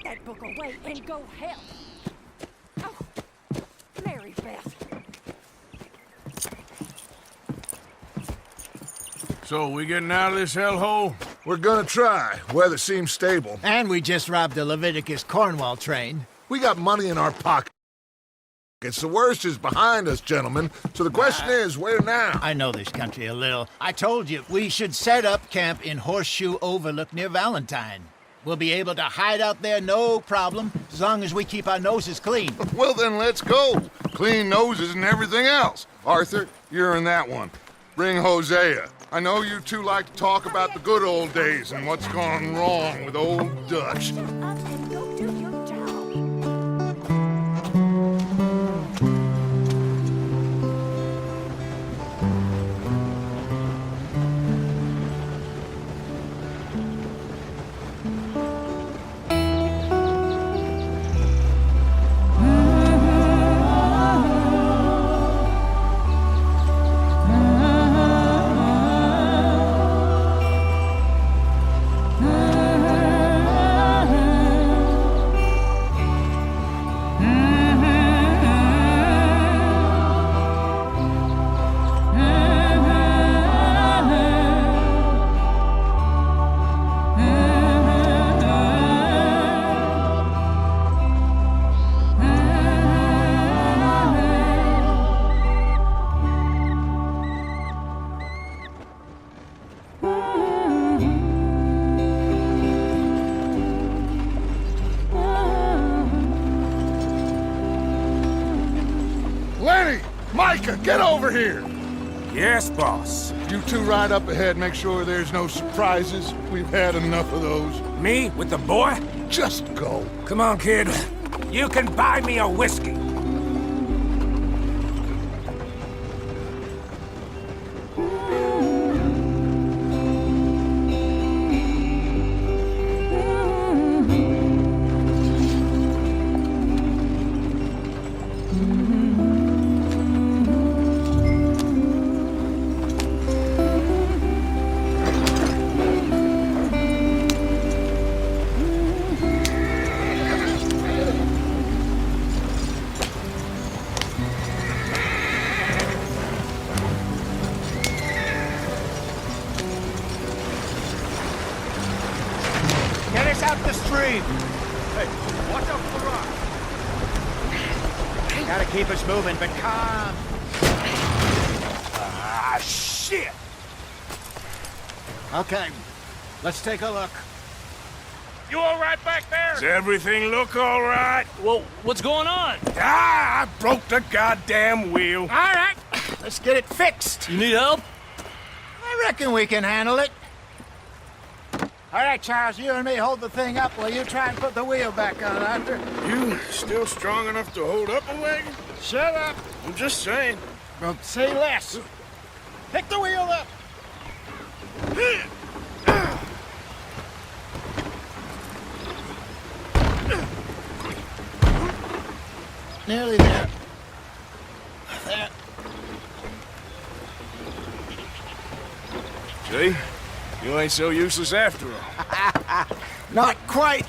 that book away and go help. Oh, Mary Beth. So, we getting out of this hellhole? We're gonna try. Weather seems stable. And we just robbed a Leviticus Cornwall train. We got money in our pockets. The worst is behind us, gentlemen. So the question is, where now? I know this country a little. I told you, we should set up camp in Horseshoe Overlook near Valentine. We'll be able to hide out there, no problem, as long as we keep our noses clean. Well, then let's go. Clean noses and everything else. Arthur, you're in that one. Bring Hosea. I know you two like to talk about the good old days and what's gone wrong with old Dutch. Up and go do your job. Lenny! Micah, get over here! Yes, boss. You two ride up ahead, make sure there's no surprises. We've had enough of those. Me with the boy? Just go. Come on, kid. You can buy me a whiskey. Get us out the stream. Hey, watch out for the rock. Gotta keep us moving, but calm. Ah, shit! Okay, let's take a look. You all right back there? Does everything look all right? Well, what's going on? Ah, I broke the goddamn wheel. All right, let's get it fixed. You need help? I reckon we can handle it. All right, Charles, you and me hold the thing up while you try and put the wheel back on, Arthur. You still strong enough to hold up a wagon? Shut up. I'm just saying. Well, say less. Pick the wheel up. Nearly there. There. See? You ain't so useless after all. Not quite.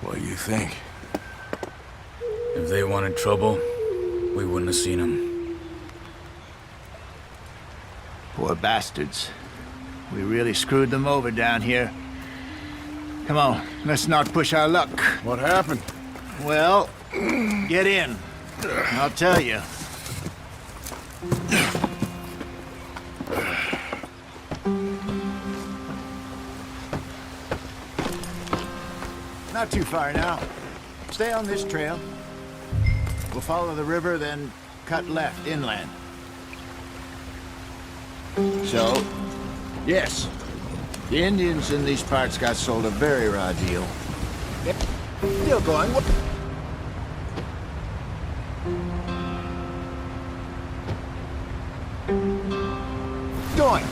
What do you think? If they wanted trouble, we wouldn't have seen them. Poor bastards. We really screwed them over down here. Come on, let's not push our luck. What happened? Well, get in. I'll tell you. Not too far now. Stay on this trail. We'll follow the river, then cut left inland. So, yes, the Indians in these parts got sold a very raw deal. Yep. Still going. Going.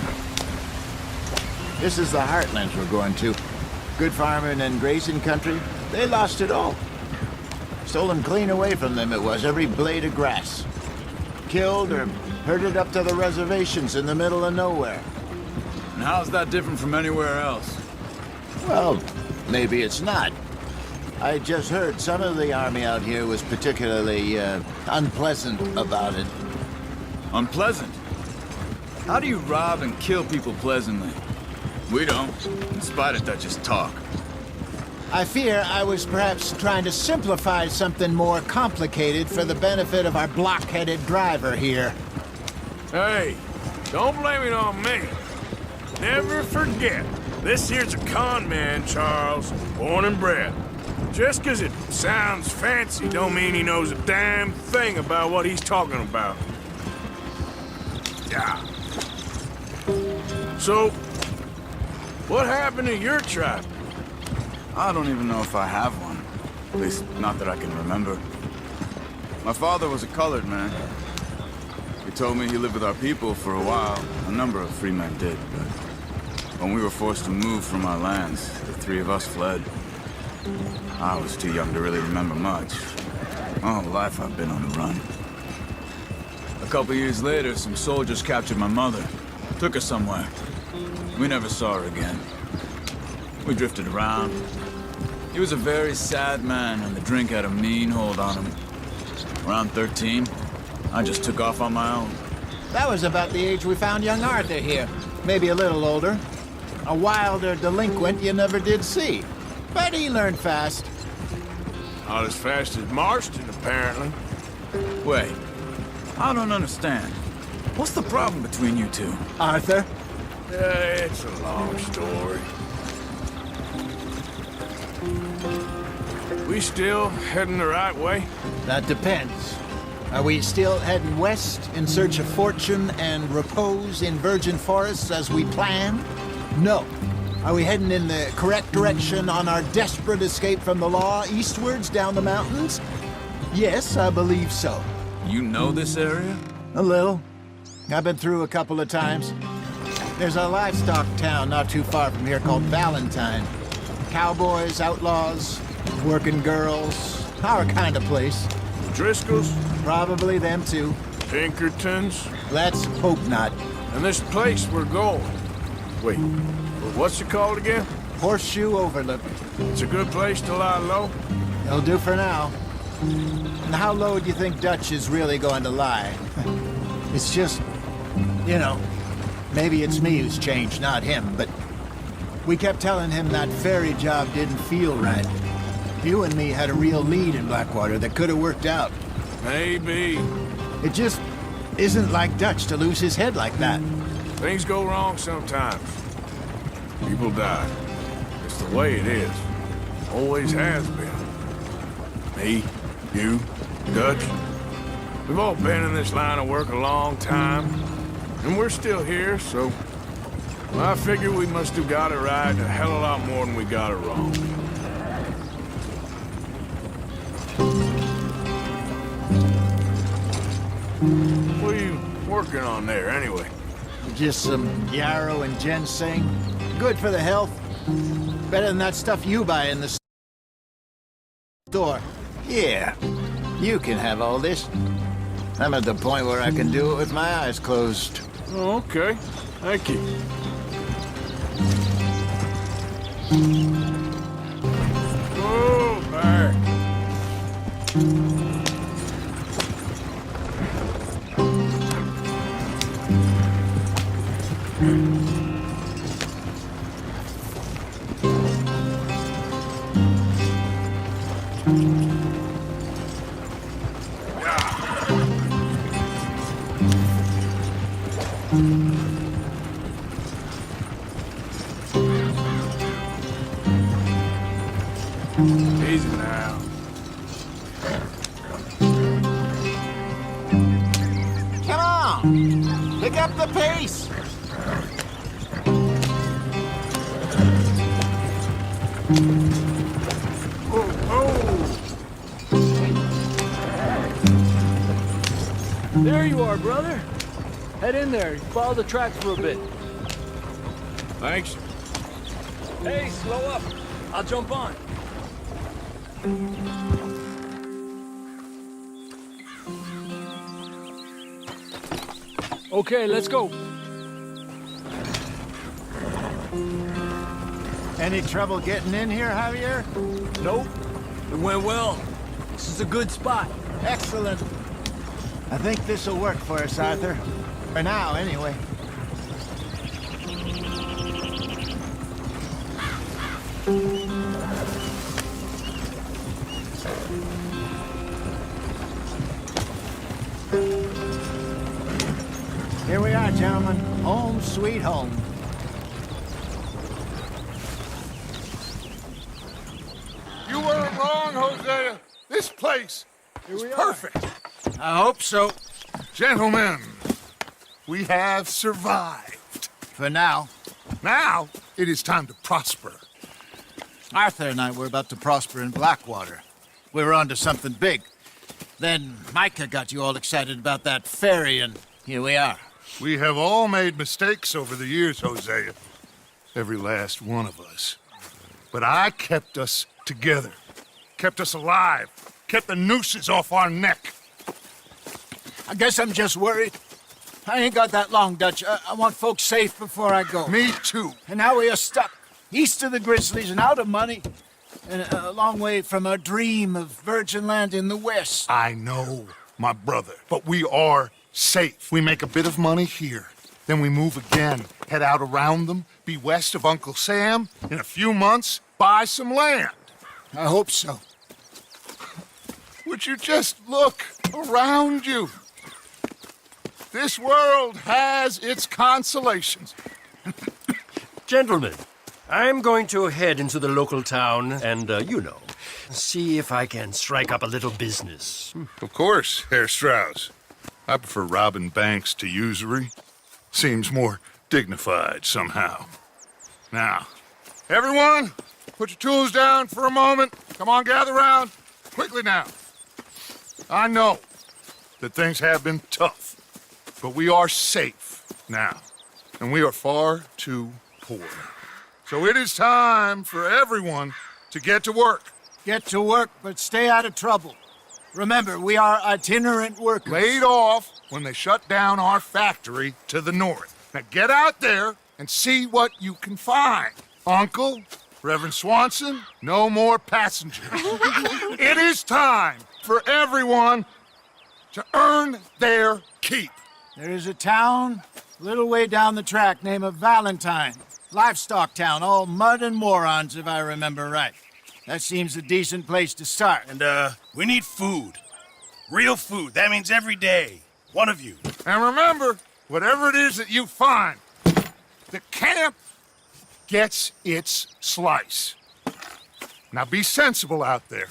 This is the heartlands we're going to. Good farming and grazing country. They lost it all. Stolen clean away from them it was, every blade of grass. Killed or herded up to the reservations in the middle of nowhere. And how's that different from anywhere else? Well, maybe it's not. I just heard some of the army out here was particularly, unpleasant about it. Unpleasant? How do you rob and kill people pleasantly? We don't, in spite of Dutch's talk. I fear I was perhaps trying to simplify something more complicated for the benefit of our block-headed driver here. Hey, don't blame it on me. Never forget, this here's a con man, Charles, born and bred. Just 'cause it sounds fancy don't mean he knows a damn thing about what he's talking about. Yeah. So, what happened to your tribe? I don't even know if I have one. At least, not that I can remember. My father was a colored man. He told me he lived with our people for a while. A number of free men did, but when we were forced to move from our lands, the three of us fled. I was too young to really remember much. My whole life I've been on the run. A couple years later, some soldiers captured my mother. Took her somewhere. We never saw her again. We drifted around. He was a very sad man, and the drink had a mean hold on him. Around 13, I just took off on my own. That was about the age we found young Arthur here. Maybe a little older. A wilder delinquent you never did see. But he learned fast. Not as fast as Marston, apparently. Wait, I don't understand. What's the problem between you two? Arthur? It's a long story. We still heading the right way? That depends. Are we still heading west in search of fortune and repose in virgin forests as we planned? No. Are we heading in the correct direction on our desperate escape from the law eastwards down the mountains? Yes, I believe so. You know this area? A little. I've been through a couple of times. There's a livestock town not too far from here called Valentine. Cowboys, outlaws, working girls, our kind of place. Driscoll's? Probably them too. Pinkertons? Let's hope not. And this place we're going. Wait, what's it called again? Horseshoe Overlook. It's a good place to lie low? It'll do for now. And how low do you think Dutch is really going to lie? It's just, you know, maybe it's me who's changed, not him, but we kept telling him that ferry job didn't feel right. You and me had a real lead in Blackwater that could have worked out. Maybe. It just isn't like Dutch to lose his head like that. Things go wrong sometimes. People die. It's the way it is. Always has been. Me, you, Dutch. We've all been in this line of work a long time. And we're still here, so... well, I figure we must have got it right a hell of a lot more than we got it wrong. What are you working on there, anyway? Just some yarrow and ginseng. Good for the health. Better than that stuff you buy in the store. Yeah, you can have all this. I'm at the point where I can do it with my eyes closed. Oh, okay. Thank you. Oh, back. Easy now. Come on! Pick up the pace! There you are, brother. Head in there. Follow the tracks for a bit. Thanks. Hey, slow up. I'll jump on. Okay, let's go. Any trouble getting in here, Javier? Nope. It went well. This is a good spot. Excellent. I think this'll work for us, Arthur. For now, anyway. Here we are, gentlemen. Home sweet home. You weren't wrong, Hosea. This place is perfect. I hope so. Gentlemen, we have survived. For now. Now, it is time to prosper. Arthur and I were about to prosper in Blackwater. We were onto something big. Then Micah got you all excited about that ferry, and here we are. We have all made mistakes over the years, Hosea. Every last one of us. But I kept us together. Kept us alive. Kept the nooses off our neck. I guess I'm just worried. I ain't got that long, Dutch. I want folks safe before I go. Me too. And now we are stuck, east of the Grizzlies and out of money, and a long way from our dream of virgin land in the west. I know, my brother, but we are safe. We make a bit of money here. Then we move again, head out around them, be west of Uncle Sam. In a few months, buy some land. I hope so. Would you just look around you? This world has its consolations. Gentlemen, I'm going to head into the local town and, see if I can strike up a little business. Of course, Herr Strauss. I prefer robbing banks to usury. Seems more dignified somehow. Now, everyone, put your tools down for a moment. Come on, gather round. Quickly now. I know that things have been tough, but we are safe now, and we are far too poor. So it is time for everyone to get to work. Get to work, but stay out of trouble. Remember, we are itinerant workers. Laid off when they shut down our factory to the north. Now get out there and see what you can find. Uncle, Reverend Swanson, no more passengers. It is time for everyone to earn their keep. There is a town a little way down the track named Valentine. Livestock town, all mud and morons, if I remember right. That seems a decent place to start. And, we need food. Real food. That means every day. One of you. And remember, whatever it is that you find, the camp gets its slice. Now be sensible out there.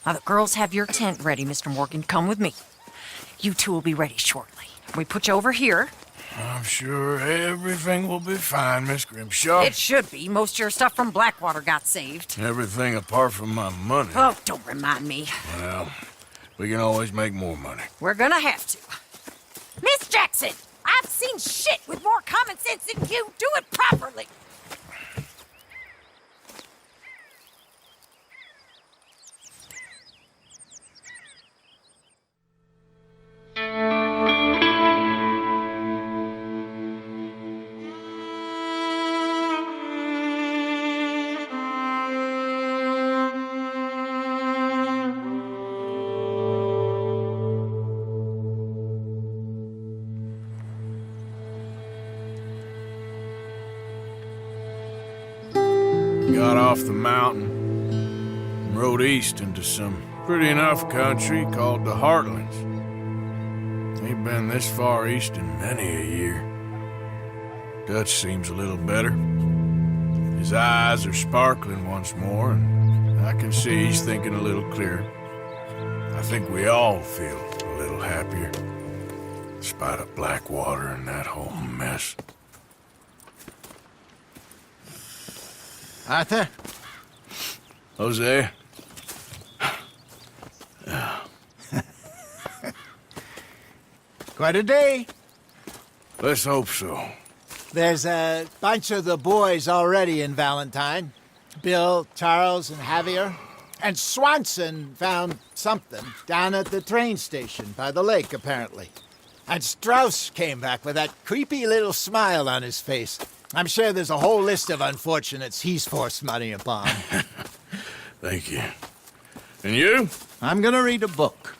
Now, the girls have your tent ready, Mr. Morgan. Come with me. You two will be ready shortly. We put you over here. I'm sure everything will be fine, Miss Grimshaw. It should be. Most of your stuff from Blackwater got saved. Everything apart from my money. Oh, don't remind me. Well, we can always make more money. We're gonna have to. Miss Jackson, I've seen shit with more common sense than you. Do it properly. Got off the mountain and rode east into some pretty enough country called the Heartlands. Ain't been this far east in many a year. Dutch seems a little better. His eyes are sparkling once more, and I can see he's thinking a little clearer. I think we all feel a little happier, despite of Blackwater and that whole mess. Arthur? Jose? Quite a day. Let's hope so. There's a bunch of the boys already in Valentine. Bill, Charles, and Javier. And Swanson found something down at the train station by the lake, apparently. And Strauss came back with that creepy little smile on his face. I'm sure there's a whole list of unfortunates he's forced money upon. Thank you. And you? I'm gonna read a book.